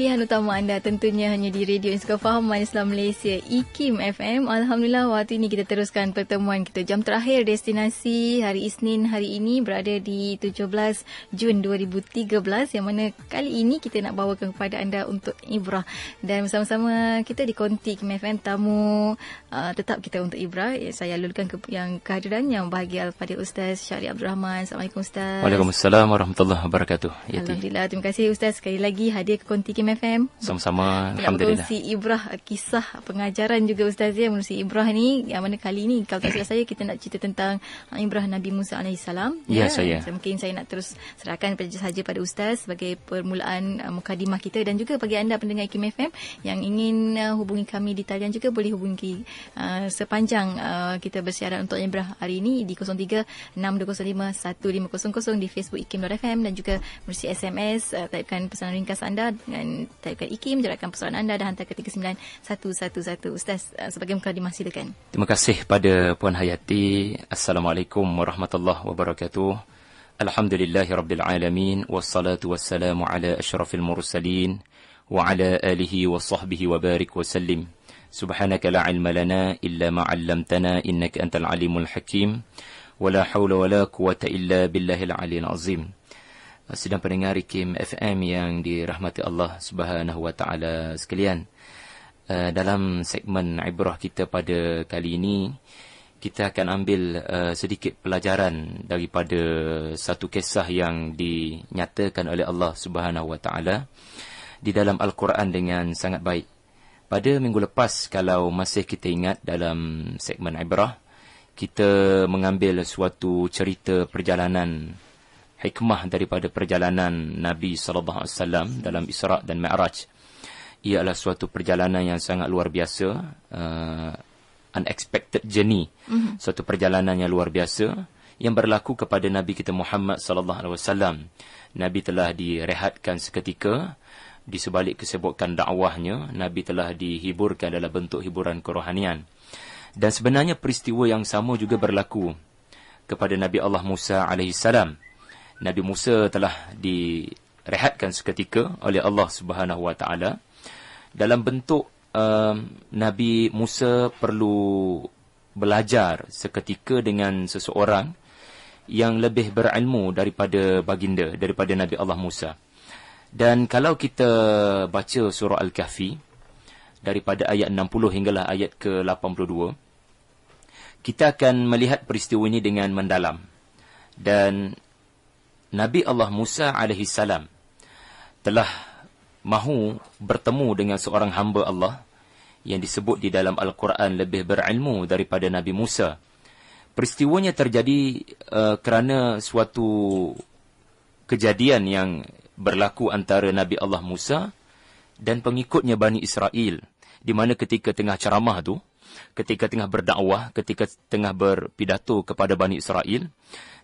pilihan utama anda tentunya hanya di Radio Insuka Fahaman Islam Malaysia IKIM FM. Alhamdulillah, waktu ini kita teruskan pertemuan kita. Jam terakhir destinasi hari Isnin hari ini berada di 17 Jun 2013, yang mana kali ini kita nak bawakan kepada anda untuk ibrah. Dan bersama-sama kita di Konti IKIM FM, tamu tetap kita untuk ibrah. Saya alurkan yang kehadiran yang bahagia pada Ustaz Syarif Abdul Rahman. Assalamualaikum Ustaz. Waalaikumsalam warahmatullahi wabarakatuh. Alhamdulillah, terima kasih Ustaz sekali lagi hadir ke Konti IKIM FM. Sama-sama, alhamdulillah. Berkongsi ibrah, kisah pengajaran juga Ustaz ya, menerusi ibrah ni, yang mana kali ni kalau tak silap saya kita nak cerita tentang ibrah Nabi Musa AS. Ya, saya. Mungkin saya nak terus serahkan saja pada Ustaz sebagai permulaan mukadimah kita, dan juga bagi anda pendengar IKIM FM yang ingin hubungi kami di talian juga boleh hubungi sepanjang kita bersiaran untuk ibrah hari ini di 03-6205-1500 di Facebook IKIM.FM, dan juga melalui SMS typekan pesanan ringkas anda dengan typekan IKIM, jarakkan persoalan anda dan hantar ke 39111. Ustaz, sebagai mukadimah silakan. Terima kasih pada Puan Hayati. Assalamualaikum warahmatullahi wabarakatuh. Alhamdulillahirabbil alamin, wassalatu wassalamu ala asyrafil mursalin wa ala alihi wa sahbihi wa barik wa sallim. Subhanaka la ilma lana illa ma 'allamtana innaka antal alimul hakim. Wala haula wala quwata illa billahil aliyil azim. Sedang pendengar IKIM FM yang dirahmati Allah Subhanahu wa taala sekalian. Dalam segmen ibrah kita pada kali ini, kita akan ambil sedikit pelajaran daripada satu kisah yang dinyatakan oleh Allah Subhanahu wa taala di dalam Al-Quran dengan sangat baik. Pada minggu lepas, kalau masih kita ingat, dalam segmen ibrah kita mengambil suatu cerita perjalanan hikmah daripada perjalanan Nabi SAW dalam Isra' dan Mi'raj. Ia adalah suatu perjalanan yang sangat luar biasa, unexpected journey, suatu perjalanan yang luar biasa yang berlaku kepada Nabi kita Muhammad SAW. Nabi telah direhatkan seketika di sebalik kesibukan dakwahnya. Nabi telah dihiburkan dalam bentuk hiburan kerohanian. Dan sebenarnya peristiwa yang sama juga berlaku kepada Nabi Allah Musa alaihissalam. Nabi Musa telah direhatkan seketika oleh Allah Subhanahu wa taala dalam bentuk Nabi Musa perlu belajar seketika dengan seseorang yang lebih berilmu daripada baginda, daripada Nabi Allah Musa. Dan kalau kita baca surah Al-Kahfi daripada ayat 60 hinggalah ayat ke-82, kita akan melihat peristiwa ini dengan mendalam. Dan Nabi Allah Musa alaihissalam telah mahu bertemu dengan seorang hamba Allah yang disebut di dalam Al-Quran lebih berilmu daripada Nabi Musa. Peristiwanya terjadi kerana suatu kejadian yang berlaku antara Nabi Allah Musa dan pengikutnya Bani Israel, di mana ketika tengah ceramah tu, ketika tengah berdakwah, ketika tengah berpidato kepada Bani Israel,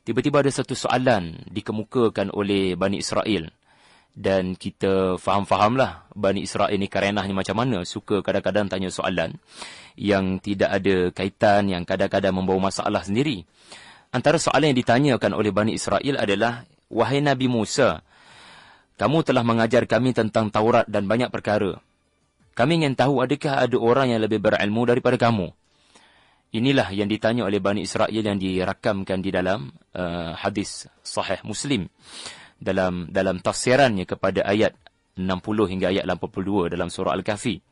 tiba-tiba ada satu soalan dikemukakan oleh Bani Israel. Dan kita faham-fahamlah Bani Israel ni karenahnya macam mana, suka kadang-kadang tanya soalan yang tidak ada kaitan, yang kadang-kadang membawa masalah sendiri. Antara soalan yang ditanyakan oleh Bani Israel adalah, wahai Nabi Musa, kamu telah mengajar kami tentang Taurat dan banyak perkara. Kami ingin tahu, adakah ada orang yang lebih berilmu daripada kamu? Inilah yang ditanya oleh Bani Israel yang dirakamkan di dalam hadis sahih Muslim dalam tafsirannya kepada ayat 60 hingga ayat 82 dalam surah Al-Kahfi.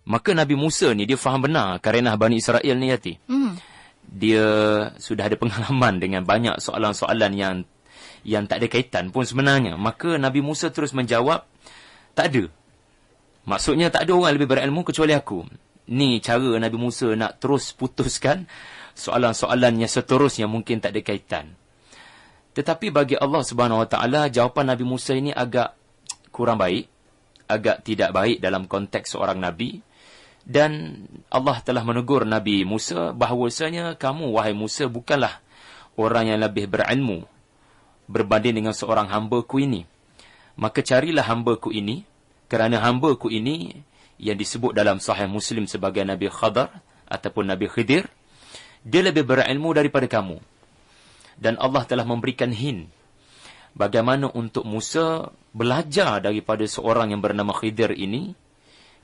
Maka Nabi Musa ni dia faham benar karenah Bani Israel ni, Yati. Dia sudah ada pengalaman dengan banyak soalan-soalan yang tak ada kaitan pun sebenarnya. Maka Nabi Musa terus menjawab, tak ada. Maksudnya tak ada orang lebih berilmu kecuali aku. Ni cara Nabi Musa nak terus putuskan soalan-soalan yang seterusnya mungkin tak ada kaitan. Tetapi bagi Allah Subhanahu Wa Taala, jawapan Nabi Musa ini agak kurang baik, agak tidak baik dalam konteks seorang Nabi. Dan Allah telah menegur Nabi Musa bahawasanya kamu, wahai Musa, bukanlah orang yang lebih berilmu berbanding dengan seorang hamba-Ku ini. Maka carilah hamba-Ku ini, kerana hamba-Ku ini yang disebut dalam Sahih Muslim sebagai Nabi Khadar ataupun Nabi Khidir, dia lebih berilmu daripada kamu. Dan Allah telah memberikan hint bagaimana untuk Musa belajar daripada seorang yang bernama Khidir ini,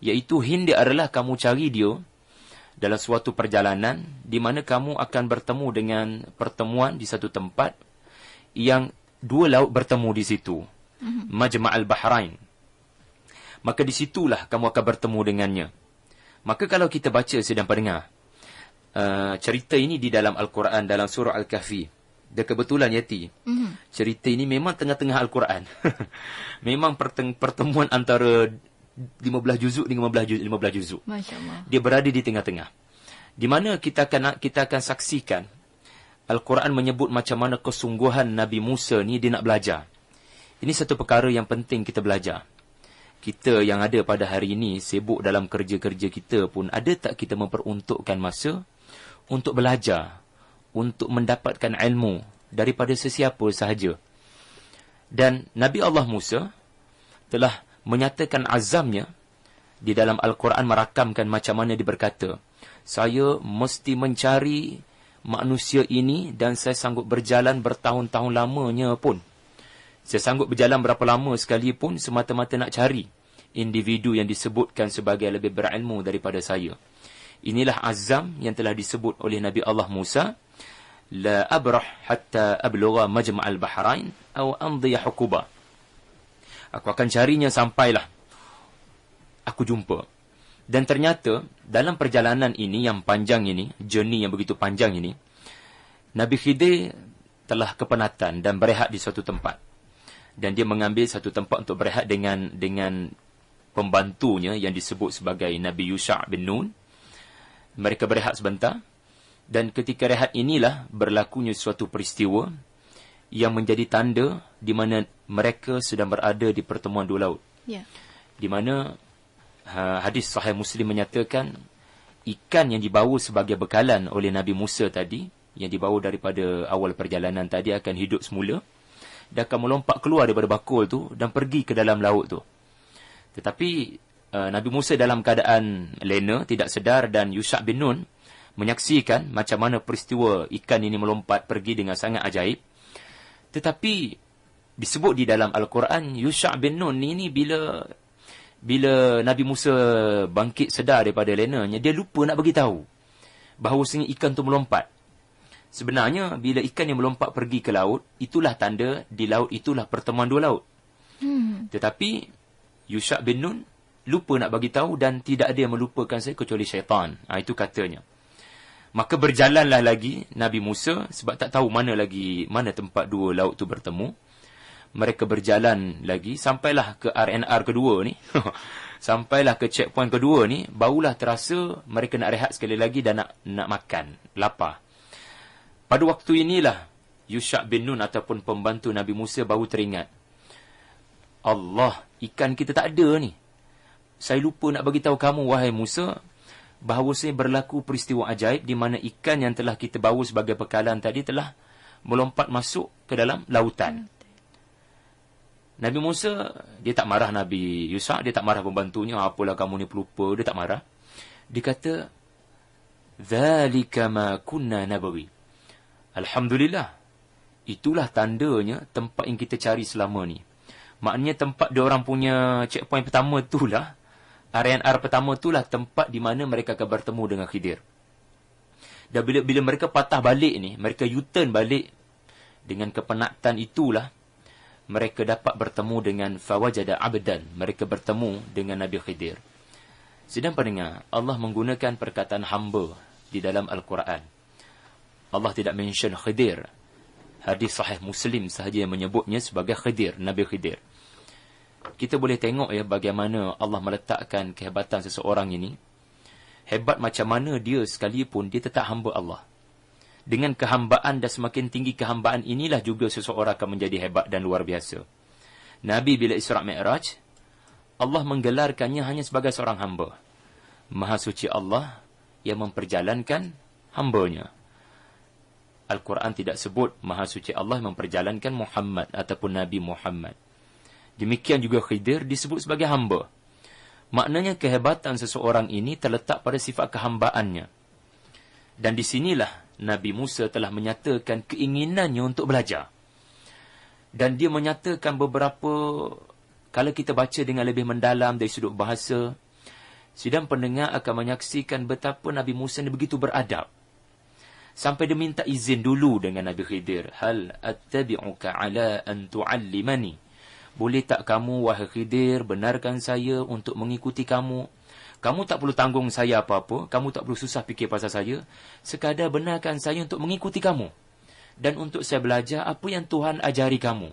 iaitu Hindi adalah kamu cari dia dalam suatu perjalanan di mana kamu akan bertemu dengan pertemuan di satu tempat yang dua laut bertemu di situ. Majma'al Bahrain. Maka di situlah kamu akan bertemu dengannya. Maka kalau kita baca sedang pendengar, cerita ini di dalam Al-Quran, dalam surah Al-Kahfi. Dan kebetulan Yati, cerita ini memang tengah-tengah Al-Quran. Memang pertemuan antara 15 juzuk dengan 15 juzuk. Masya Allah. Dia berada di tengah-tengah. Di mana kita akan saksikan Al-Quran menyebut macam mana kesungguhan Nabi Musa ni dia nak belajar. Ini satu perkara yang penting kita belajar. Kita yang ada pada hari ini sibuk dalam kerja-kerja kita pun, ada tak kita memperuntukkan masa untuk belajar, untuk mendapatkan ilmu daripada sesiapa sahaja. Dan Nabi Allah Musa telah menyatakan azamnya di dalam Al-Quran, merakamkan macam mana dia berkata, saya mesti mencari manusia ini dan saya sanggup berjalan bertahun-tahun lamanya pun. Saya sanggup berjalan berapa lama sekalipun semata-mata nak cari individu yang disebutkan sebagai lebih berilmu daripada saya. Inilah azam yang telah disebut oleh Nabi Allah Musa. La abrah hatta ablugha majma'al bahrain aw amdiya hukuba. Aku akan carinya sampailah aku jumpa. Dan ternyata dalam perjalanan ini yang panjang ini, journey yang begitu panjang ini, Nabi Khidir telah kepenatan dan berehat di suatu tempat. Dan dia mengambil satu tempat untuk berehat dengan pembantunya yang disebut sebagai Nabi Yusha' bin Nun. Mereka berehat sebentar. Dan ketika rehat inilah berlakunya suatu peristiwa yang menjadi tanda di mana mereka sedang berada di pertemuan dua laut. Ya. Di mana hadis Sahih Muslim menyatakan ikan yang dibawa sebagai bekalan oleh Nabi Musa tadi, yang dibawa daripada awal perjalanan tadi, akan hidup semula. Dia akan melompat keluar daripada bakul tu dan pergi ke dalam laut tu. Tetapi Nabi Musa dalam keadaan lena, tidak sedar, dan Yusha' bin Nun menyaksikan macam mana peristiwa ikan ini melompat pergi dengan sangat ajaib. Tetapi disebut di dalam Al-Quran, Yusha' bin Nun ini bila Nabi Musa bangkit sedar daripada lenanya, dia lupa nak bagi tahu bahawasanya ikan tu melompat. Sebenarnya bila ikan yang melompat pergi ke laut, itulah tanda di laut itulah pertemuan dua laut. Tetapi Yusha' bin Nun lupa nak bagi tahu, dan tidak ada yang melupakan saya kecuali syaitan. Itu katanya. Maka berjalanlah lagi Nabi Musa, sebab tak tahu mana tempat dua laut tu bertemu. Mereka berjalan lagi sampailah ke RNR kedua ni. Sampailah ke checkpoint kedua ni, barulah terasa mereka nak rehat sekali lagi dan nak makan, lapar. Pada waktu inilah Yusha' bin Nun ataupun pembantu Nabi Musa baru teringat, Allah, ikan kita tak ada ni. Saya lupa nak bagi tahu kamu, wahai Musa, bahawasanya berlaku peristiwa ajaib di mana ikan yang telah kita bawa sebagai bekalan tadi telah melompat masuk ke dalam lautan. Nabi Musa, dia tak marah Nabi Yusha', dia tak marah pembantunya, apalah kamu ni pelupa, dia tak marah. Dia kata, "Dzalika ma kunna nabghi." Alhamdulillah, itulah tandanya tempat yang kita cari selama ni. Maknanya tempat dia orang punya checkpoint pertama itulah, RNR pertama itulah tempat di mana mereka akan bertemu dengan Khidir. Dan bila mereka patah balik ni, mereka U-turn balik, dengan kepenatan itulah mereka dapat bertemu dengan fawajada abdan, mereka bertemu dengan Nabi Khidir. Sedang pendengar, Allah menggunakan perkataan hamba di dalam Al-Quran. Allah tidak mention Khidir. Hadis Sahih Muslim sahaja yang menyebutnya sebagai Khidir, Nabi Khidir. Kita boleh tengok ya bagaimana Allah meletakkan kehebatan seseorang ini. Hebat macam mana dia sekalipun, dia tetap hamba Allah. Dengan kehambaan dan semakin tinggi kehambaan inilah juga seseorang akan menjadi hebat dan luar biasa. Nabi bila Isra' Mi'raj, Allah menggelarkannya hanya sebagai seorang hamba. Maha suci Allah yang memperjalankan hambanya. Al-Quran tidak sebut Maha suci Allah memperjalankan Muhammad ataupun Nabi Muhammad. Demikian juga Khidir disebut sebagai hamba. Maknanya kehebatan seseorang ini terletak pada sifat kehambaannya. Dan di sinilah Nabi Musa telah menyatakan keinginannya untuk belajar. Dan dia menyatakan beberapa Kalau kita baca dengan lebih mendalam dari sudut bahasa, sidang pendengar akan menyaksikan betapa Nabi Musa ni begitu beradab. Sampai dia minta izin dulu dengan Nabi Khidir. Hal attabi'uka ala an tu'allimani. Boleh tak kamu, wahai Khidir, benarkan saya untuk mengikuti kamu? Kamu tak perlu tanggung saya apa-apa. Kamu tak perlu susah fikir pasal saya. Sekadar benarkan saya untuk mengikuti kamu. Dan untuk saya belajar apa yang Tuhan ajari kamu.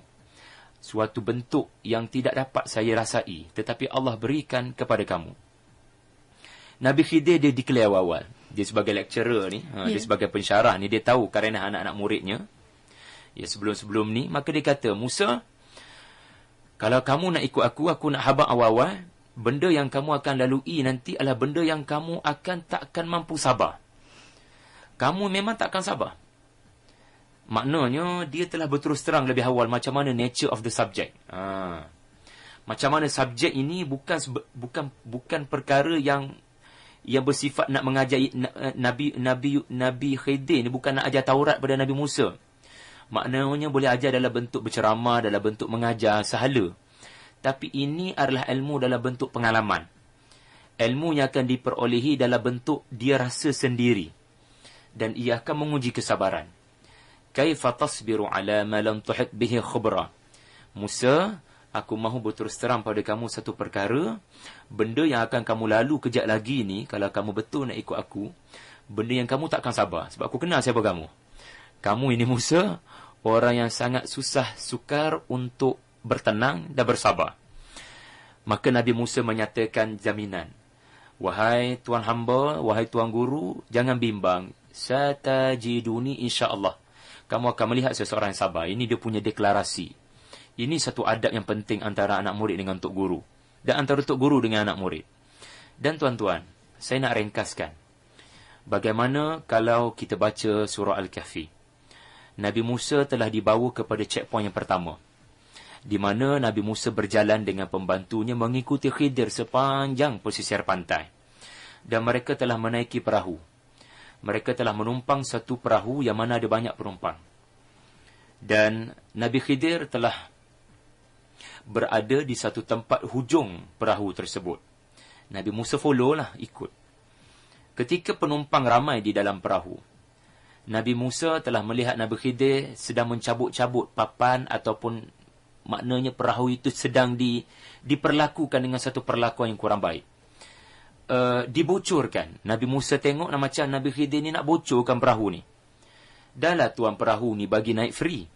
Suatu bentuk yang tidak dapat saya rasai, tetapi Allah berikan kepada kamu. Nabi Khidir dia declare awal. Dia sebagai lecturer ni, dia sebagai pensyarah ni, dia tahu kerana anak-anak muridnya. Ya, sebelum-sebelum ni, maka dia kata, Musa, kalau kamu nak ikut aku nak habaq awal-awal, benda yang kamu akan lalui nanti adalah benda yang kamu takkan mampu sabar. Kamu memang takkan sabar. Maknanya, dia telah berterus terang lebih awal macam mana nature of the subject. Macam mana subjek ini bukan perkara yang bersifat nak mengajari Nabi Khidir ni, bukan nak ajar Taurat pada Nabi Musa. Maknanya boleh ajar dalam bentuk berceramah, dalam bentuk mengajar sahala. Tapi ini adalah ilmu dalam bentuk pengalaman. Ilmu yang akan diperolehi dalam bentuk dia rasa sendiri. Dan ia akan menguji kesabaran. Kaifa tasbiru ala ma lam tuhit bihi khubra. Musa, aku mahu berterus terang pada kamu satu perkara. Benda yang akan kamu lalu kejap lagi ni, kalau kamu betul nak ikut aku, benda yang kamu takkan sabar. Sebab aku kenal siapa kamu. Kamu ini Musa, orang yang sangat susah sukar untuk bertenang dan bersabar. Maka Nabi Musa menyatakan jaminan. Wahai tuan hamba, wahai tuan guru, jangan bimbang. Satajiduni insya-Allah. Kamu akan melihat seseorang yang sabar. Ini dia punya deklarasi. Ini satu adab yang penting antara anak murid dengan tok guru. Dan antara tok guru dengan anak murid. Dan tuan-tuan, saya nak ringkaskan. Bagaimana kalau kita baca surah Al-Kahfi. Nabi Musa telah dibawa kepada checkpoint yang pertama. Di mana Nabi Musa berjalan dengan pembantunya mengikuti Khidir sepanjang pesisir pantai. Dan mereka telah menaiki perahu. Mereka telah menumpang satu perahu yang mana ada banyak penumpang. Dan Nabi Khidir telah berada di satu tempat hujung perahu tersebut. Nabi Musa follow lah, ikut. Ketika penumpang ramai di dalam perahu, Nabi Musa telah melihat Nabi Khidir sedang mencabut-cabut papan ataupun maknanya perahu itu sedang diperlakukan dengan satu perlakuan yang kurang baik. Dibocorkan. Nabi Musa tengok macam Nabi Khidir ni nak bocorkan perahu ni. Dahlah tuan perahu ni bagi naik free.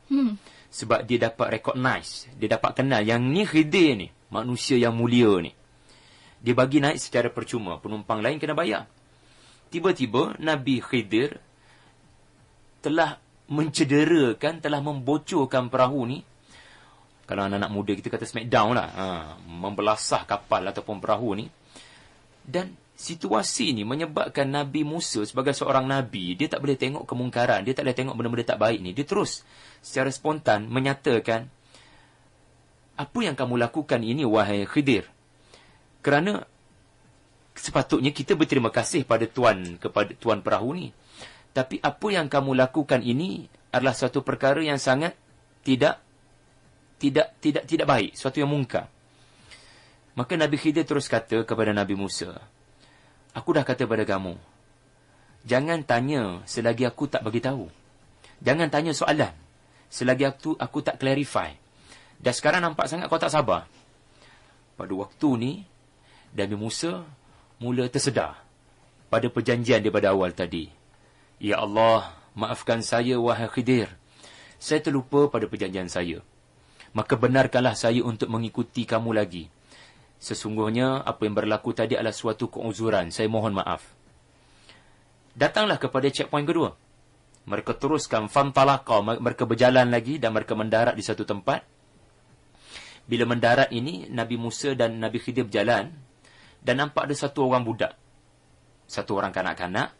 Sebab dia dapat recognize, dia dapat kenal yang ni Khidir ni, manusia yang mulia ni. Dia bagi naik secara percuma, penumpang lain kena bayar. Tiba-tiba Nabi Khidir telah mencederakan, telah membocorkan perahu ni. Kalau anak-anak muda kita kata smackdown lah, membelasah kapal ataupun perahu ni. Dan situasi ni menyebabkan Nabi Musa sebagai seorang Nabi, dia tak boleh tengok kemungkaran, dia tak boleh tengok benda-benda tak baik ni. Dia terus secara spontan menyatakan, apa yang kamu lakukan ini wahai Khidir? Kerana sepatutnya kita berterima kasih kepada tuan perahu ni. Tapi apa yang kamu lakukan ini adalah suatu perkara yang sangat tidak baik, suatu yang mungkar. Maka Nabi Khidir terus kata kepada Nabi Musa, aku dah kata pada kamu, jangan tanya selagi aku tak bagi tahu. Jangan tanya soalan selagi aku tak clarify. Dan sekarang nampak sangat kau tak sabar. Pada waktu ni, Nabi Musa mula tersedar pada perjanjian daripada awal tadi. Ya Allah, maafkan saya wahai Khidir. Saya terlupa pada perjanjian saya. Maka benarkanlah saya untuk mengikuti kamu lagi. Sesungguhnya apa yang berlaku tadi adalah suatu keuzuran. Saya mohon maaf. Datanglah kepada checkpoint kedua. Mereka teruskan fantalaqa, mereka berjalan lagi dan mereka mendarat di satu tempat. Bila mendarat ini, Nabi Musa dan Nabi Khidir berjalan dan nampak ada satu orang budak. Satu orang kanak-kanak.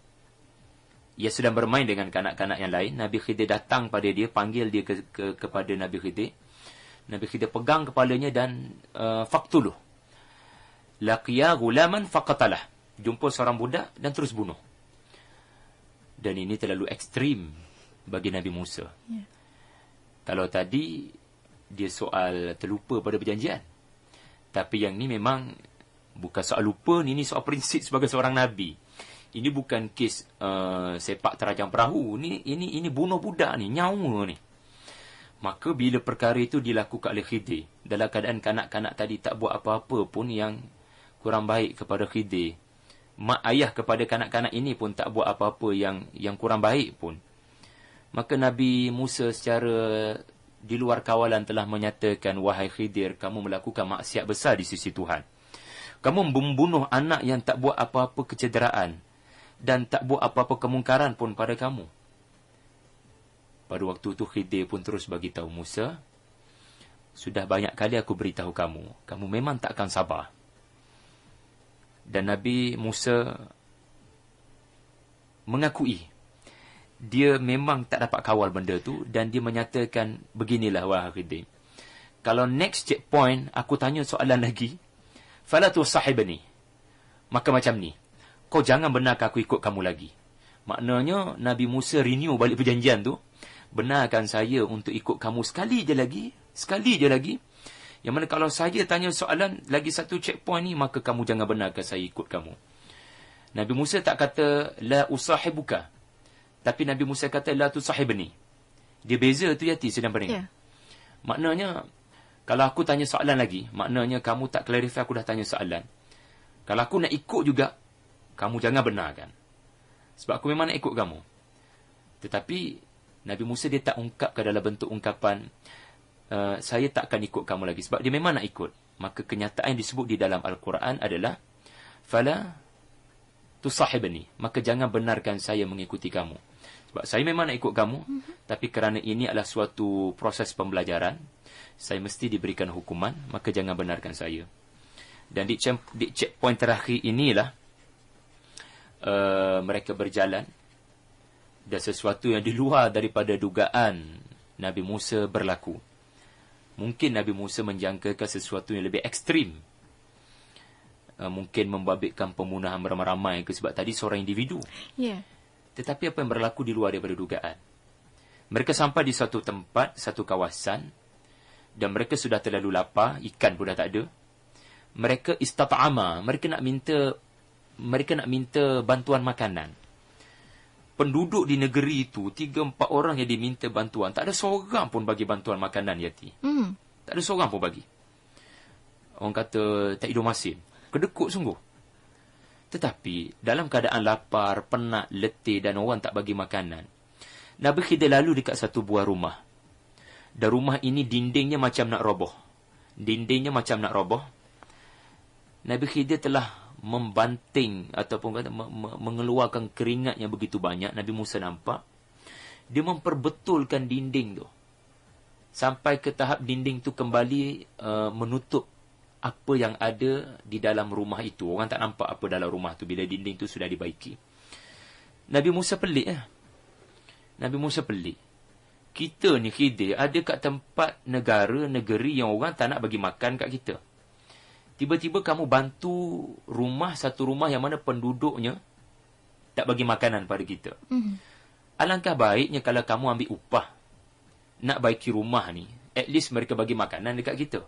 Ia sedang bermain dengan kanak-kanak yang lain. Nabi Khidir datang pada dia, panggil dia kepada Nabi Khidir. Nabi Khidir pegang kepalanya dan faqtuluh. Laqiya gulaman faqatalah. Jumpa seorang budak dan terus bunuh. Dan ini terlalu ekstrim bagi Nabi Musa. Kalau tadi dia soal terlupa pada perjanjian. Tapi yang ni memang bukan soal lupa, ni soal prinsip sebagai seorang Nabi. Ini bukan kes sepak terajang perahu. Ini bunuh budak ni, nyawa ni. Maka bila perkara itu dilakukan oleh Khidir, dalam keadaan kanak-kanak tadi tak buat apa-apa pun yang kurang baik kepada Khidir, mak ayah kepada kanak-kanak ini pun tak buat apa-apa yang kurang baik pun, maka Nabi Musa secara di luar kawalan telah menyatakan, wahai Khidir, kamu melakukan maksiat besar di sisi Tuhan. Kamu membunuh anak yang tak buat apa-apa kecederaan dan tak buat apa-apa kemungkaran pun pada kamu. Pada waktu itu Khidir pun terus bagi tahu Musa, sudah banyak kali aku beritahu kamu, kamu memang tak akan sabar. Dan Nabi Musa mengakui dia memang tak dapat kawal benda tu, dan dia menyatakan, beginilah wahai Khidir, kalau next checkpoint aku tanya soalan lagi, fala tusahibni, maka macam ni, kau jangan benarkan aku ikut kamu lagi. Maknanya Nabi Musa renew balik perjanjian tu, benarkan saya untuk ikut kamu sekali je lagi. Yang mana kalau saya tanya soalan lagi satu checkpoint ni, maka kamu jangan benarkan saya ikut kamu. Nabi Musa tak kata la usahibuka, tapi Nabi Musa kata la tusahibni. Dia beza tu Yati sedang pendengar. Maknanya kalau aku tanya soalan lagi, maknanya kamu tak clarify aku dah tanya soalan. Kalau aku nak ikut juga, kamu jangan benarkan. Sebab aku memang nak ikut kamu. Tetapi Nabi Musa dia tak ungkapkan dalam bentuk ungkapan, saya tak akan ikut kamu lagi. Sebab dia memang nak ikut. Maka kenyataan yang disebut di dalam Al-Quran adalah, fala tusahibni, maka jangan benarkan saya mengikuti kamu. Sebab saya memang nak ikut kamu, tapi kerana ini adalah suatu proses pembelajaran, saya mesti diberikan hukuman, maka jangan benarkan saya. Dan di checkpoint terakhir inilah mereka berjalan, dan sesuatu yang di luar daripada dugaan Nabi Musa berlaku. Mungkin Nabi Musa menjangkakan sesuatu yang lebih ekstrim. Mungkin membabitkan pembunuhan ramai-ramai ke, sebab tadi seorang individu. Tetapi apa yang berlaku di luar daripada dugaan. Mereka sampai di satu tempat, satu kawasan, dan mereka sudah terlalu lapar, ikan pun dah tak ada. Mereka istata'ama, mereka nak minta bantuan makanan. Penduduk di negeri itu 3-4 orang yang diminta bantuan, tak ada seorang pun bagi bantuan makanan, Yati. Tak ada seorang pun bagi. Orang kata tak hidup masin, kedekut sungguh. Tetapi dalam keadaan lapar, penat, letih dan orang tak bagi makanan, Nabi Khidir lalu dekat satu buah rumah. Dan rumah ini dindingnya macam nak roboh. Nabi Khidir telah membanting ataupun mengeluarkan keringat yang begitu banyak. Nabi Musa nampak dia memperbetulkan dinding tu sampai ke tahap dinding tu kembali menutup apa yang ada di dalam rumah itu. Orang tak nampak apa dalam rumah tu bila dinding tu sudah dibaiki. Nabi Musa pelik. Kita ni Khidir ada kat tempat negara-negeri yang orang tak nak bagi makan kat kita. Tiba-tiba kamu bantu satu rumah yang mana penduduknya tak bagi makanan pada kita. Alangkah baiknya kalau kamu ambil upah nak baiki rumah ni, at least mereka bagi makanan dekat kita.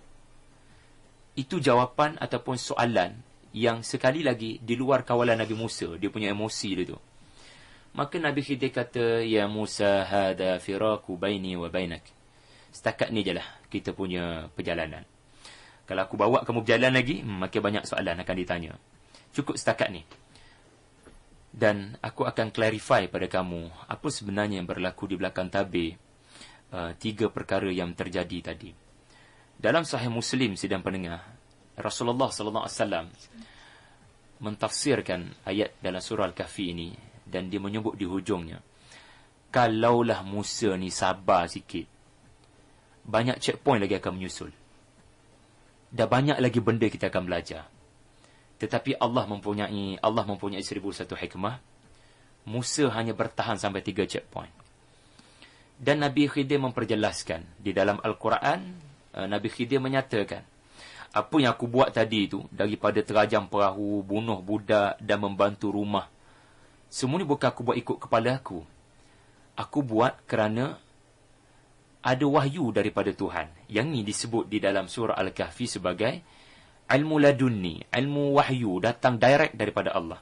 Itu jawapan ataupun soalan yang sekali lagi di luar kawalan Nabi Musa. Dia punya emosi dia tu. Maka Nabi Khidir kata, ya Musa, hada firaku baini wa bainak. Setakat ni je lah kita punya perjalanan. Kalau aku bawa kamu berjalan lagi, makin banyak soalan akan ditanya. Cukup setakat ni. Dan aku akan clarify pada kamu apa sebenarnya yang berlaku di belakang tabir 3 perkara yang terjadi tadi. Dalam Sahih Muslim, sidang pendengar, Rasulullah sallallahu alaihi wasallam mentafsirkan ayat dalam surah Al-Kahfi ini, dan dia menyebut di hujungnya, kalaulah Musa ni sabar sikit, banyak checkpoint lagi akan menyusul. Dah banyak lagi benda kita akan belajar. Tetapi Allah mempunyai 1001 hikmah. Musa hanya bertahan sampai 3 checkpoint. Dan Nabi Khidir memperjelaskan di dalam Al-Quran. Nabi Khidir menyatakan, apa yang aku buat tadi itu, daripada terajam perahu, bunuh budak dan membantu rumah, semua ni bukan aku buat ikut kepala aku. Aku buat kerana ada wahyu daripada Tuhan. Yang ni disebut di dalam surah Al-Kahfi sebagai ilmu ladunni, ilmu wahyu datang direct daripada Allah.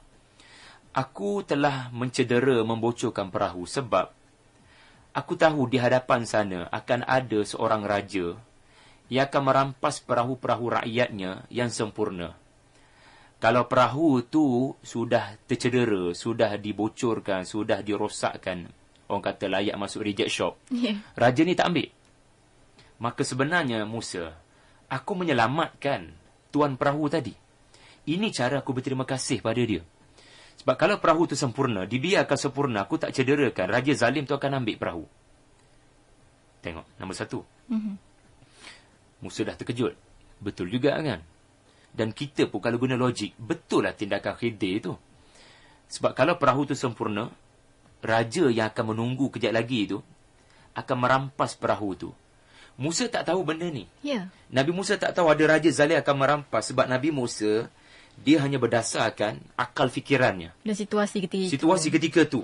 Aku telah mencedera, membocorkan perahu sebab aku tahu di hadapan sana akan ada seorang raja yang akan merampas perahu-perahu rakyatnya yang sempurna. Kalau perahu tu sudah tercedera, sudah dibocorkan, sudah dirosakkan, orang kata layak masuk reject shop, raja ni tak ambil. Maka sebenarnya Musa, aku menyelamatkan tuan perahu tadi. Ini cara aku berterima kasih pada dia. Sebab kalau perahu tu sempurna, dibiarkan sempurna, aku tak cederakan, raja zalim tu akan ambil perahu. Tengok, nombor 1. Musa dah terkejut. Betul juga kan? Dan kita pun kalau guna logik, betul lah tindakan Khidir tu. Sebab kalau perahu tu sempurna, raja yang akan menunggu kejap lagi tu akan merampas perahu tu. Musa tak tahu benda ni. Nabi Musa tak tahu ada raja zalim akan merampas. Sebab Nabi Musa, dia hanya berdasarkan akal fikirannya. Dan situasi ketika tu.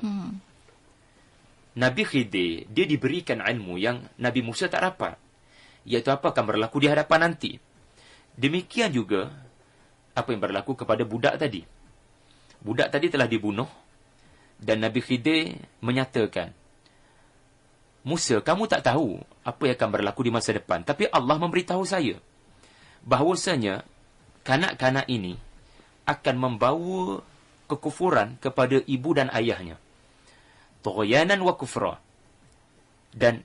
Nabi Khidir, dia diberikan ilmu yang Nabi Musa tak dapat. Iaitu apa akan berlaku di hadapan nanti. Demikian juga apa yang berlaku kepada budak tadi. Budak tadi telah dibunuh dan Nabi Khidir menyatakan, Musa, kamu tak tahu apa yang akan berlaku di masa depan. Tapi Allah memberitahu saya bahawasanya kanak-kanak ini akan membawa kekufuran kepada ibu dan ayahnya. Tughyanan wa kufra. Dan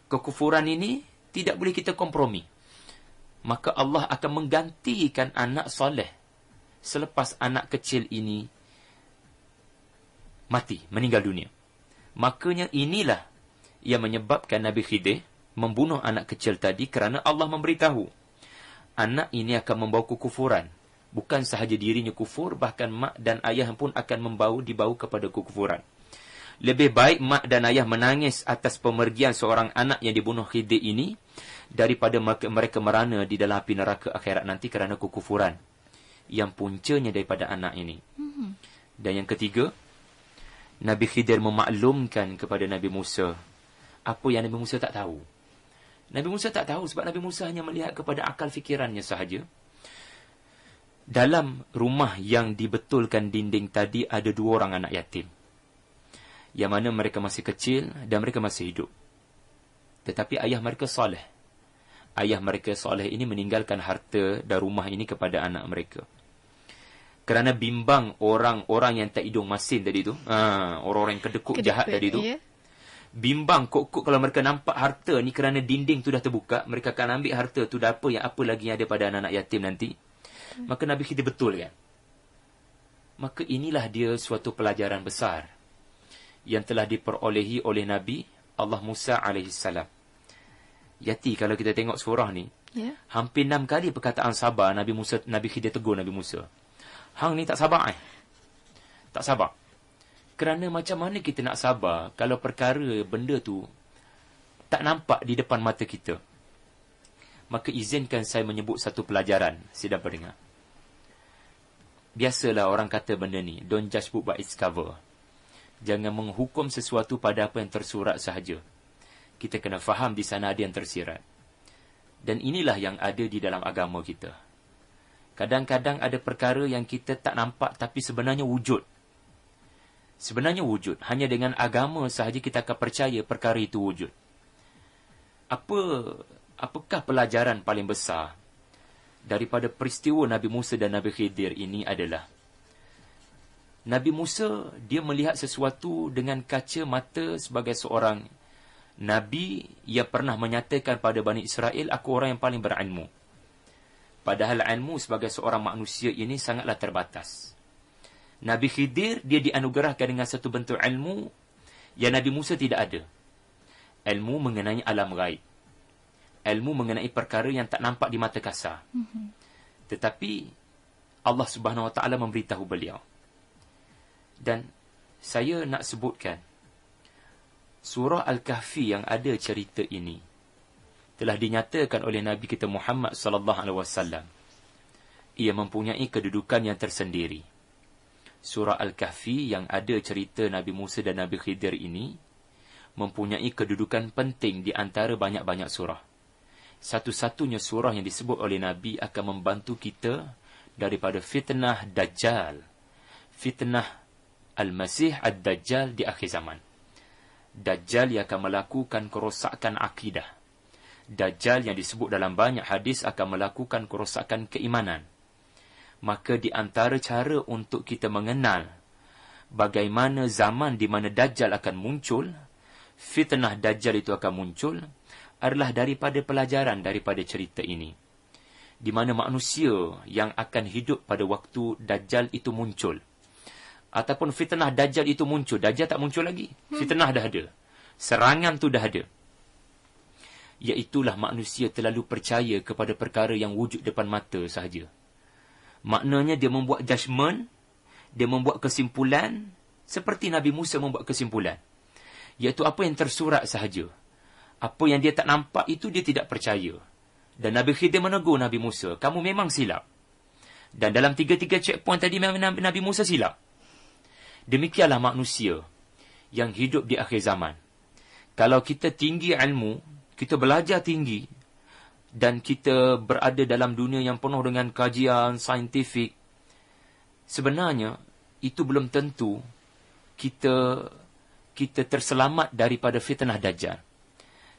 kekufuran ini tidak boleh kita kompromi. Maka Allah akan menggantikan anak soleh selepas anak kecil ini mati, meninggal dunia. Makanya inilah yang menyebabkan Nabi Khidir membunuh anak kecil tadi kerana Allah memberitahu anak ini akan membawa kekufuran. Bukan sahaja dirinya kufur, bahkan mak dan ayah pun akan dibawa kepada kekufuran. Lebih baik mak dan ayah menangis atas pemergian seorang anak yang dibunuh Khidir ini daripada mereka merana di dalam api neraka akhirat nanti kerana kekufuran yang puncanya daripada anak ini. Dan yang ketiga, Nabi Khidir memaklumkan kepada Nabi Musa apa yang Nabi Musa tak tahu. Nabi Musa tak tahu sebab Nabi Musa hanya melihat kepada akal fikirannya sahaja. Dalam rumah yang dibetulkan dinding tadi ada 2 orang anak yatim. Yang mana mereka masih kecil dan mereka masih hidup. Tetapi ayah mereka soleh. Ayah mereka soleh ini meninggalkan harta dan rumah ini kepada anak mereka. Kerana bimbang orang-orang yang tak hidung masin tadi tu, orang-orang yang kedekut jahat tadi tu, bimbang kok kalau mereka nampak harta ni kerana dinding tu dah terbuka, mereka akan ambil harta tu dah apa lagi yang ada pada anak-anak yatim nanti. Maka Nabi Khidir betul kan? Maka inilah dia suatu pelajaran besar yang telah diperolehi oleh Nabi Allah Musa alaihissalam. Yati, kalau kita tengok surah ni, hampir 6 kali perkataan sabar Nabi Khidir tegur Nabi Musa. Hang ni tak sabar Tak sabar. Kerana macam mana kita nak sabar kalau perkara benda tu tak nampak di depan mata kita? Maka izinkan saya menyebut satu pelajaran, sidang pendengar. Biasalah orang kata benda ni, don't judge book by its cover. Jangan menghukum sesuatu pada apa yang tersurat sahaja. Kita kena faham di sana ada yang tersirat. Dan inilah yang ada di dalam agama kita. Kadang-kadang ada perkara yang kita tak nampak tapi sebenarnya wujud. Sebenarnya wujud. Hanya dengan agama sahaja kita akan percaya perkara itu wujud. Apakah pelajaran paling besar daripada peristiwa Nabi Musa dan Nabi Khidir ini adalah Nabi Musa, dia melihat sesuatu dengan kaca mata sebagai seorang Nabi yang pernah menyatakan pada Bani Israel, aku orang yang paling berilmu. Padahal ilmu sebagai seorang manusia ini sangatlah terbatas. Nabi Khidir, dia dianugerahkan dengan satu bentuk ilmu yang Nabi Musa tidak ada. Ilmu mengenai alam gaib. Ilmu mengenai perkara yang tak nampak di mata kasar. Tetapi Allah Subhanahu Wa Taala memberitahu beliau. Dan saya nak sebutkan surah Al-Kahfi yang ada cerita ini telah dinyatakan oleh Nabi kita Muhammad sallallahu alaihi wasallam. Ia mempunyai kedudukan yang tersendiri. Surah Al-Kahfi yang ada cerita Nabi Musa dan Nabi Khidir ini mempunyai kedudukan penting di antara banyak-banyak surah. satu-satunya surah yang disebut oleh Nabi akan membantu kita daripada fitnah Dajjal. Fitnah Al-Masih Ad-Dajjal di akhir zaman. Dajjal yang akan melakukan kerosakan akidah. Dajjal yang disebut dalam banyak hadis akan melakukan kerosakan keimanan. Maka di antara cara untuk kita mengenal bagaimana zaman di mana Dajjal akan muncul, fitnah Dajjal itu akan muncul, adalah daripada pelajaran daripada cerita ini. Di mana manusia yang akan hidup pada waktu Dajjal itu muncul. Ataupun fitnah Dajjal itu muncul. Dajjal tak muncul lagi. Fitnah dah ada. Serangan tu dah ada. Iaitulah manusia terlalu percaya kepada perkara yang wujud depan mata sahaja. Maknanya dia membuat judgement, dia membuat kesimpulan, seperti Nabi Musa membuat kesimpulan. Iaitu apa yang tersurat sahaja. Apa yang dia tak nampak itu dia tidak percaya. Dan Nabi Khidir menegur Nabi Musa, kamu memang silap. Dan dalam 3 checkpoint tadi Nabi Musa silap. Demikianlah manusia yang hidup di akhir zaman. Kalau kita tinggi ilmu, kita belajar tinggi, dan kita berada dalam dunia yang penuh dengan kajian saintifik, sebenarnya itu belum tentu kita terselamat daripada fitnah Dajjal.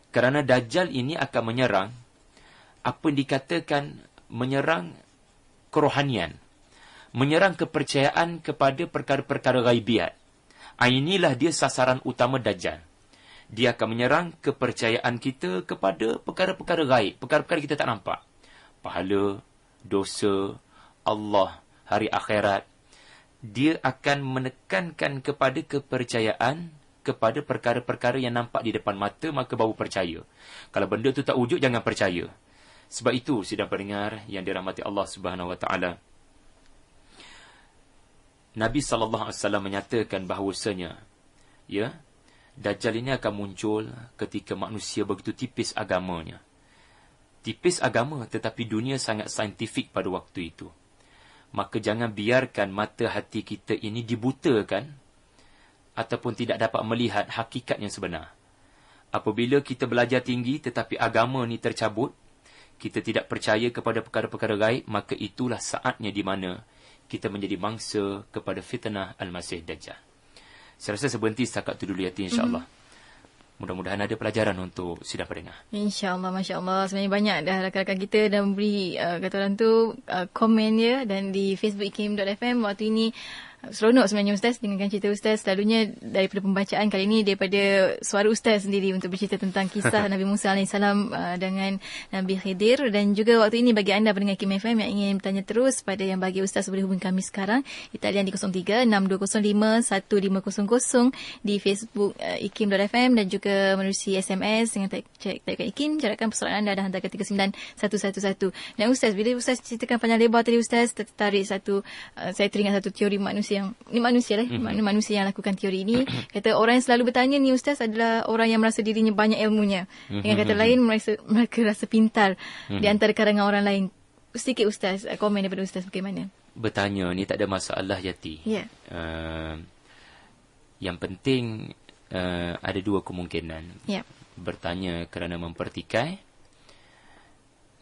Kerana Dajjal ini akan menyerang, apa yang dikatakan, menyerang kerohanian. Menyerang kepercayaan kepada perkara-perkara ghaibiat. Inilah dia sasaran utama Dajjal. Dia akan menyerang kepercayaan kita kepada perkara-perkara gaib. Perkara-perkara kita tak nampak. Pahala, dosa, Allah, hari akhirat. Dia akan menekankan kepada kepercayaan kepada perkara-perkara yang nampak di depan mata, maka baru percaya. Kalau benda tu tak wujud, jangan percaya. Sebab itu, sidang pendengar yang dirahmati Allah Subhanahu Wa Taala, Nabi SAW menyatakan bahawasanya, Dajjal ini akan muncul ketika manusia begitu tipis agamanya. Tipis agama, tetapi dunia sangat saintifik pada waktu itu. Maka jangan biarkan mata hati kita ini dibutakan ataupun tidak dapat melihat hakikat yang sebenar. Apabila kita belajar tinggi tetapi agama ni tercabut, kita tidak percaya kepada perkara-perkara gaib, maka itulah saatnya di mana kita menjadi mangsa kepada fitnah Al-Masih Dajjal. Saya rasa berhenti setakat itu dulu, Yati, insyaAllah. Mudah-mudahan ada pelajaran untuk sidang pendengar. InsyaAllah, Masya Allah. Sebenarnya banyak dah rakan-rakan kita dah memberi, kata orang tu, komen dia. Dan di Facebook ikim.fm waktu ini, seronok sebenarnya Ustaz dengarkan cerita Ustaz. Selalunya daripada pembacaan, kali ini daripada suara Ustaz sendiri untuk bercerita tentang kisah Nabi Musa AS dengan Nabi Khidir. Dan juga waktu ini bagi anda pendengar Kim FM yang ingin bertanya terus, pada yang bagi Ustaz boleh hubungi kami sekarang di talian di 03-6205-1500 di Facebook ikim.fm dan juga menerusi SMS dengan tagkan Ikim. Jarakkan persoalan anda dan hantarkan 39111. Dan Ustaz, bila Ustaz ceritakan panjang lebar tadi, Ustaz tertarik saya teringat satu teori manusia manusia yang lakukan teori ini. Kata orang yang selalu bertanya ni Ustaz adalah orang yang merasa dirinya banyak ilmunya. Dengan kata lain, mereka rasa pintar di antara kalangan orang lain. Sedikit Ustaz, komen daripada Ustaz bagaimana? Bertanya ni tak ada masalah, Yati. Ya. Yang penting ada dua kemungkinan. Ya. Bertanya kerana mempertikai,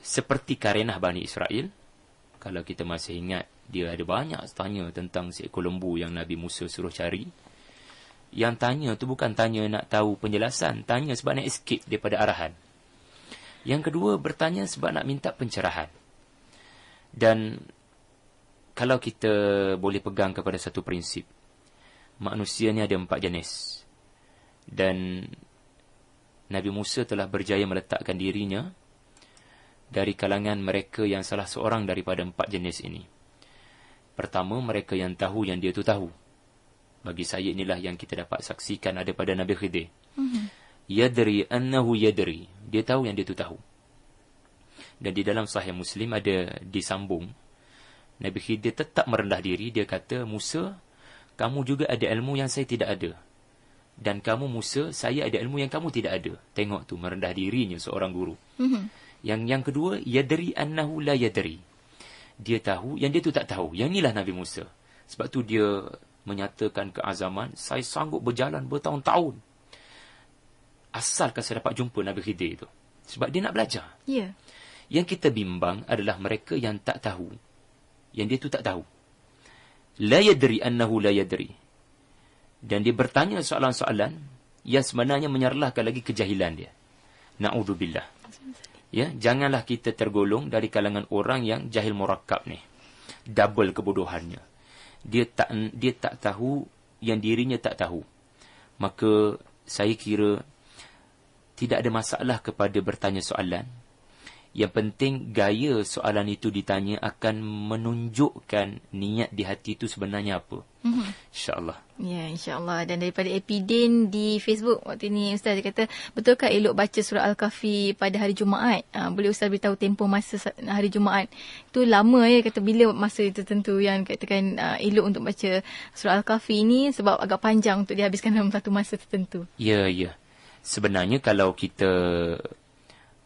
seperti Karenah Bani Israel. Kalau kita masih ingat, dia ada banyak tanya tentang seekor lembu yang Nabi Musa suruh cari. Yang tanya tu bukan tanya nak tahu penjelasan, tanya sebab nak escape daripada arahan. Yang kedua, bertanya sebab nak minta pencerahan. Dan kalau kita boleh pegang kepada satu prinsip, manusia ni ada 4 jenis. Dan Nabi Musa telah berjaya meletakkan dirinya dari kalangan mereka yang salah seorang daripada 4 jenis ini. Pertama, mereka yang tahu yang dia tu tahu. Bagi saya inilah yang kita dapat saksikan ada pada Nabi Khidir. Yadri annahu yadri. Dia tahu yang dia tu tahu. Dan di dalam Sahih Muslim ada disambung, Nabi Khidir tetap merendah diri. Dia kata, Musa, kamu juga ada ilmu yang saya tidak ada. Dan kamu Musa, saya ada ilmu yang kamu tidak ada. Tengok tu, merendah dirinya seorang guru. Yang kedua, yadri annahu la yadri. Dia tahu yang dia tu tak tahu. Yang inilah Nabi Musa. Sebab tu dia menyatakan keazaman, saya sanggup berjalan bertahun-tahun asalkan saya dapat jumpa Nabi Khidir itu. Sebab dia nak belajar. Ya. Yang kita bimbang adalah mereka yang tak tahu. Yang dia tu tak tahu. La yadri annahu la yadri. Dan dia bertanya soalan-soalan yang sebenarnya menyerlahkan lagi kejahilan dia. Na'udzubillah. Ya, janganlah kita tergolong dari kalangan orang yang jahil murakkab ni. Double kebodohannya. Dia tak tahu yang dirinya tak tahu. Maka saya kira tidak ada masalah kepada bertanya soalan. Yang penting gaya soalan itu ditanya akan menunjukkan niat di hati itu sebenarnya apa. InsyaAllah. Ya, insyaAllah. Dan daripada Epidin di Facebook waktu ni Ustaz dia kata, betulkah elok baca surah Al-Kahfi pada hari Jumaat? Boleh Ustaz beritahu tempoh masa hari Jumaat? Itu lama ya, kata bila masa tertentu yang katakan elok untuk baca surah Al-Kahfi ni, sebab agak panjang untuk dihabiskan dalam satu masa tertentu. Ya. Sebenarnya kalau kita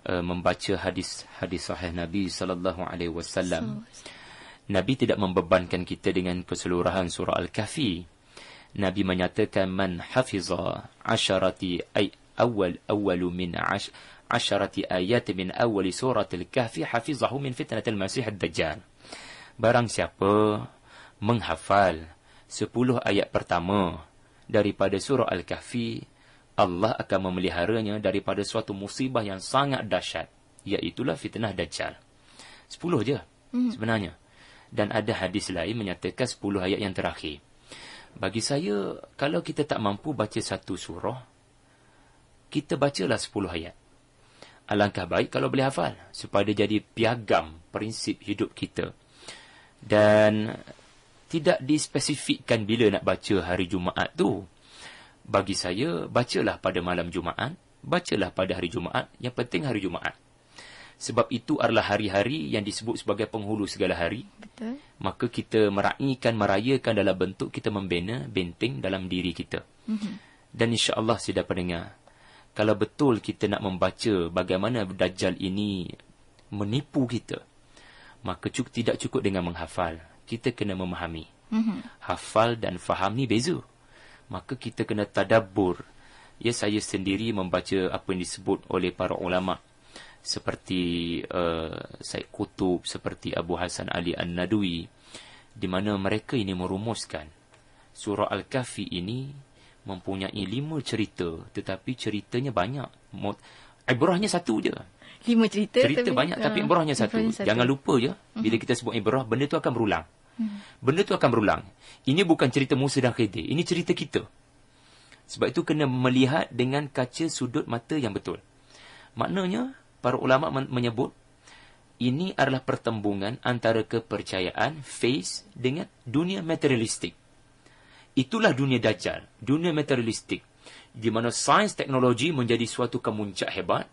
membaca hadis sahih Nabi sallallahu alaihi wasallam, Nabi tidak membebankan kita dengan keseluruhan surah Al-Kahfi. Nabi menyatakan man hafiza awwalu min asharati ayat min awwali surah Al-Kahfi hafizahu min fitnatil masih ad-dajjal. Barang siapa menghafal 10 ayat pertama daripada surah Al-Kahfi, Allah akan memeliharanya daripada suatu musibah yang sangat dahsyat, iaitulah fitnah Dajjal. 10 je sebenarnya. Dan ada hadis lain menyatakan 10 ayat yang terakhir. Bagi saya, kalau kita tak mampu baca satu surah, kita bacalah 10 ayat. Alangkah baik kalau boleh hafal, supaya dia jadi piagam prinsip hidup kita. Dan tidak dispesifikkan bila nak baca hari Jumaat tu. Bagi saya, bacalah pada malam Jumaat, bacalah pada hari Jumaat, yang penting hari Jumaat. Sebab itu adalah hari-hari yang disebut sebagai penghulu segala hari. Betul. Maka kita merayakan dalam bentuk kita membina benteng dalam diri kita. Dan insya-Allah saya dapat dengar, kalau betul kita nak membaca bagaimana Dajjal ini menipu kita, maka tidak cukup dengan menghafal. Kita kena memahami. Hafal dan faham ni beza. Maka kita kena tadabbur. Ya, saya sendiri membaca apa yang disebut oleh para ulama seperti Said Qutub, seperti Abu Hasan Ali An-Nadwi, di mana mereka ini merumuskan surah Al-Kahfi ini mempunyai 5 cerita, tetapi ceritanya banyak. Ibrahnya satu je. 5 cerita banyak, tapi ibrahnya satu. Jangan lupa je, bila kita sebut ibrah, benda tu akan berulang. Benda tu akan berulang. Ini bukan cerita Musa dan Khidir. Ini cerita kita. Sebab itu kena melihat dengan kaca sudut mata yang betul. Maknanya, para ulama menyebut, ini adalah pertembungan antara kepercayaan, faith, dengan dunia materialistik. Itulah dunia Dajjal. Dunia materialistik. Di mana sains teknologi menjadi suatu kemuncak hebat.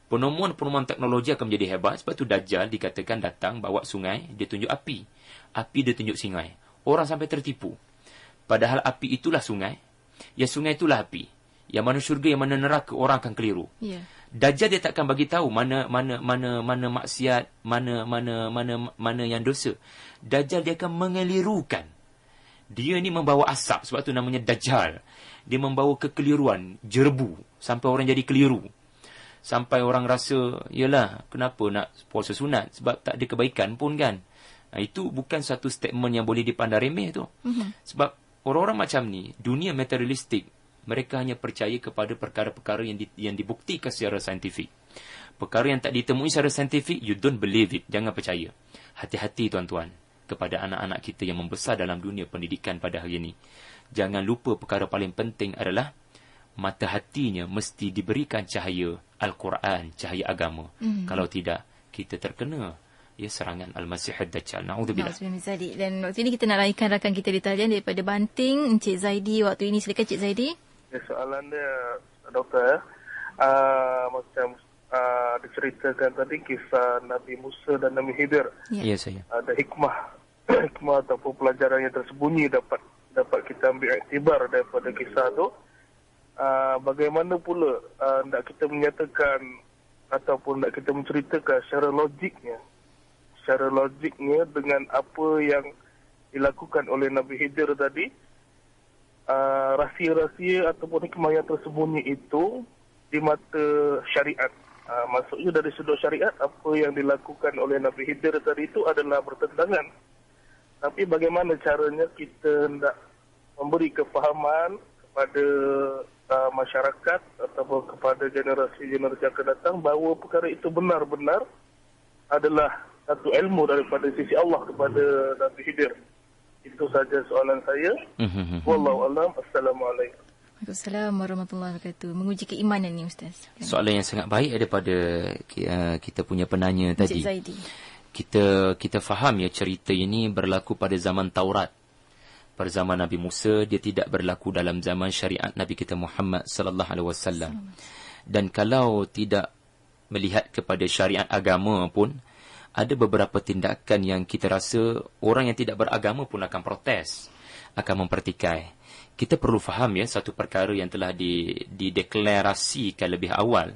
Penemuan-penemuan teknologi akan menjadi hebat. Sebab itu Dajjal dikatakan datang bawa sungai, dia tunjuk api. Api dia tunjuk sungai. Orang sampai tertipu. Padahal api itulah sungai. Yang sungai itulah api. Yang mana syurga, yang mana neraka, orang akan keliru. Yeah. Dajjal dia takkan bagi tahu mana maksiat, mana yang dosa. Dajjal dia akan mengelirukan. Dia ni membawa asap, sebab tu namanya Dajjal. Dia membawa kekeliruan, jerbu, sampai orang jadi keliru. Sampai orang rasa, yalah, kenapa nak puasa sunat? Sebab tak ada kebaikan pun kan. Itu bukan satu statement yang boleh dipandang remeh tu. Sebab orang-orang macam ni, dunia materialistik, mereka hanya percaya kepada perkara-perkara yang dibuktikan secara saintifik. Perkara yang tak ditemui secara saintifik, you don't believe it. Jangan percaya. Hati-hati tuan-tuan kepada anak-anak kita yang membesar dalam dunia pendidikan pada hari ini. Jangan lupa perkara paling penting adalah mata hatinya mesti diberikan cahaya Al-Quran, cahaya agama. Kalau tidak, kita terkena serangan Al-Masih Ad-Dajjal. Na'udzubillah. Dan waktu ini kita nak raikan rakan kita di talian daripada Banting, Encik Zaidi. Waktu ini silakan Encik Zaidi. Soalan dia, doktor, macam diceritakan tadi kisah Nabi Musa dan Nabi Khidir. Ya, saya. Ada hikmah ataupun pelajaran yang tersembunyi dapat kita ambil iktibar daripada kisah tu. Bagaimana pula nak kita menyatakan ataupun nak kita menceritakan secara logiknya dengan apa yang dilakukan oleh Nabi Khidir tadi, rahsia-rahsia ataupun hikmah yang tersembunyi itu di mata syariat. Maksudnya dari sudut syariat, apa yang dilakukan oleh Nabi Khidir tadi itu adalah bertentangan. Tapi bagaimana caranya kita hendak memberi kefahaman kepada masyarakat ataupun kepada generasi-generasi akan datang bahawa perkara itu benar-benar adalah satu ilmu daripada sisi Allah kepada Nabi Khidir. Itu saja soalan saya. Wallahu a'lam. Assalamualaikum. Waalaikumsalam warahmatullahi wabarakatuh. Menguji keimanan ni Ustaz. Soalan yang sangat baik daripada kita punya penanya tadi. Encik Zaidi. Kita faham ya cerita ini berlaku pada zaman Taurat. Pada zaman Nabi Musa, dia tidak berlaku dalam zaman syariat Nabi kita Muhammad sallallahu alaihi wasallam. Dan kalau tidak melihat kepada syariat agama pun, ada beberapa tindakan yang kita rasa orang yang tidak beragama pun akan protes, akan mempertikai. Kita perlu faham ya satu perkara yang telah dideklarasikan lebih awal.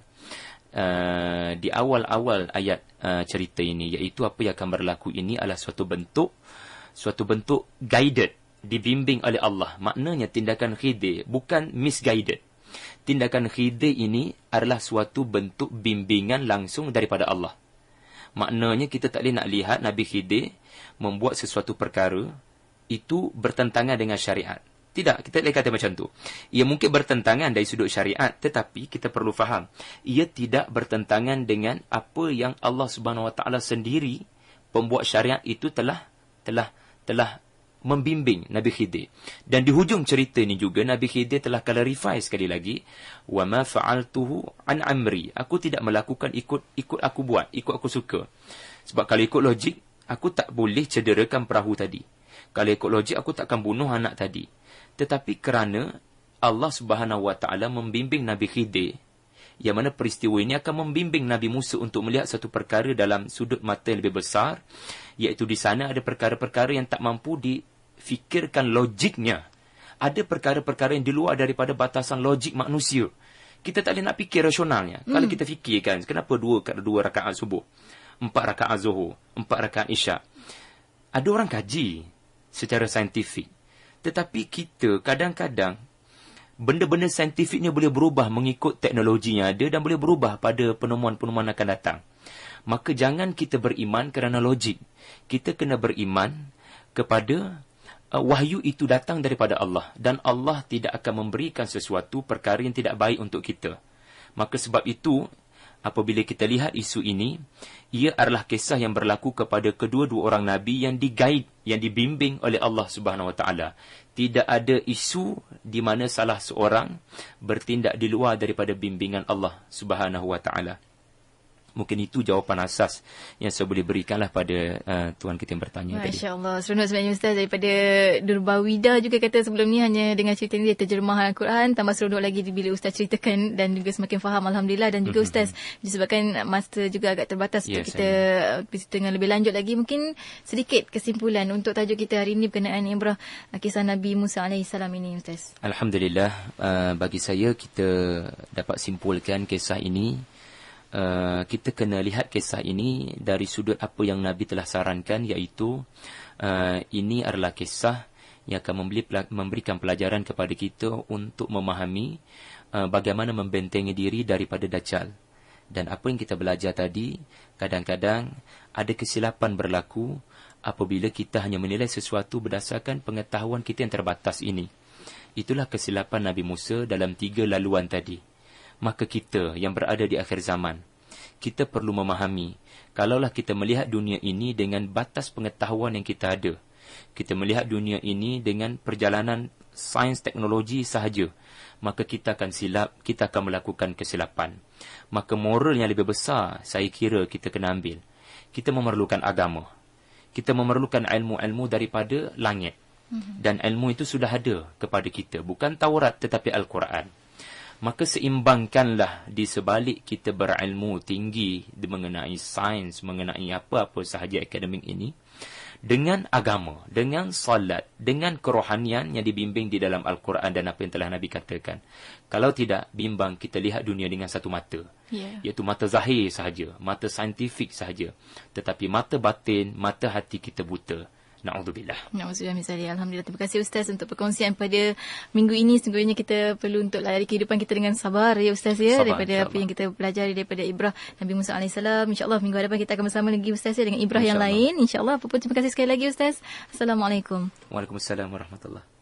Di awal-awal ayat cerita ini, iaitu apa yang akan berlaku ini adalah suatu bentuk guided, dibimbing oleh Allah. Maknanya tindakan Khidir bukan misguided. Tindakan Khidir ini adalah suatu bentuk bimbingan langsung daripada Allah. Maknanya kita tak boleh nak lihat Nabi Khidir membuat sesuatu perkara itu bertentangan dengan syariat. Tidak, kita boleh kata macam tu. Ia mungkin bertentangan dari sudut syariat, tetapi kita perlu faham, ia tidak bertentangan dengan apa yang Allah Subhanahu Wa Taala sendiri, pembuat syariat itu telah membimbing Nabi Khidir. Dan di hujung cerita ini juga Nabi Khidir telah clarify sekali lagi, wa ma fa'altuhu an amri. Aku tidak melakukan ikut aku buat, ikut aku suka. Sebab kalau ikut logik, aku tak boleh cederakan perahu tadi. Kalau ikut logik, aku takkan bunuh anak tadi. Tetapi kerana Allah Subhanahu Wa Taala membimbing Nabi Khidir, yang mana peristiwa ini akan membimbing Nabi Musa untuk melihat satu perkara dalam sudut mata yang lebih besar, iaitu di sana ada perkara-perkara yang tak mampu difikirkan logiknya. Ada perkara-perkara yang di luar daripada batasan logik manusia. Kita tak boleh nak fikir rasionalnya. Kalau kita fikirkan, kenapa dua rakaat subuh, 4 rakaat zuhur, 4 rakaat isyak. Ada orang kaji secara saintifik. Tetapi kita kadang-kadang benda-benda saintifiknya boleh berubah mengikut teknologi yang ada dan boleh berubah pada penemuan-penemuan akan datang. Maka jangan kita beriman kerana logik. Kita kena beriman kepada wahyu itu datang daripada Allah. Dan Allah tidak akan memberikan sesuatu perkara yang tidak baik untuk kita. Maka sebab itu, apabila kita lihat isu ini, ia adalah kisah yang berlaku kepada kedua-dua orang Nabi yang diguide, yang dibimbing oleh Allah Subhanahu Wa Taala. Tidak ada isu di mana salah seorang bertindak di luar daripada bimbingan Allah Subhanahu Wa Taala. Mungkin itu jawapan asas yang saya boleh berikanlah pada tuan kita yang bertanya tadi. Masya Allah. Seronok sebenarnya Ustaz. Daripada Durbawida juga kata sebelum ni, hanya dengan cerita ni dia terjemah Al-Quran. Tambah seronok lagi bila Ustaz ceritakan dan juga semakin faham, Alhamdulillah. Dan juga Ustaz, disebabkan masa juga agak terbatas untuk kita bercerita dengan lebih lanjut lagi, mungkin sedikit kesimpulan untuk tajuk kita hari ini berkenaan ibrah kisah Nabi Musa AS ini Ustaz. Alhamdulillah, bagi saya kita dapat simpulkan kisah ini. Kita kena lihat kisah ini dari sudut apa yang Nabi telah sarankan, iaitu ini adalah kisah yang akan memberikan pelajaran kepada kita untuk memahami bagaimana membentengi diri daripada Dajjal. Dan apa yang kita belajar tadi, kadang-kadang ada kesilapan berlaku apabila kita hanya menilai sesuatu berdasarkan pengetahuan kita yang terbatas ini. Itulah kesilapan Nabi Musa dalam 3 laluan tadi. Maka kita yang berada di akhir zaman, kita perlu memahami, kalaulah kita melihat dunia ini dengan batas pengetahuan yang kita ada, kita melihat dunia ini dengan perjalanan sains teknologi sahaja, maka kita akan silap, kita akan melakukan kesilapan. Maka moral yang lebih besar saya kira kita kena ambil. Kita memerlukan agama. Kita memerlukan ilmu-ilmu daripada langit. Dan ilmu itu sudah ada kepada kita. Bukan Taurat tetapi Al-Quran. Maka seimbangkanlah di sebalik kita berilmu tinggi mengenai sains, mengenai apa-apa sahaja akademik ini, dengan agama, dengan salat, dengan kerohanian yang dibimbing di dalam Al-Quran dan apa yang telah Nabi katakan. Kalau tidak, bimbang kita lihat dunia dengan satu mata. Iaitu mata zahir sahaja, mata saintifik sahaja. Tetapi mata batin, mata hati kita buta. Na'udzubillah. Na'udzubillah misali. Alhamdulillah. Terima kasih Ustaz untuk perkongsian pada minggu ini. Sesungguhnya kita perlu untuk layari kehidupan kita dengan sabar ya Ustaz ya. Sabar, daripada apa yang kita pelajari daripada ibrah Nabi Musa AS. InsyaAllah minggu hadapan kita akan bersama lagi Ustaz ya dengan ibrah yang lain. InsyaAllah. Apa pun terima kasih sekali lagi Ustaz. Assalamualaikum. Waalaikumsalam warahmatullahi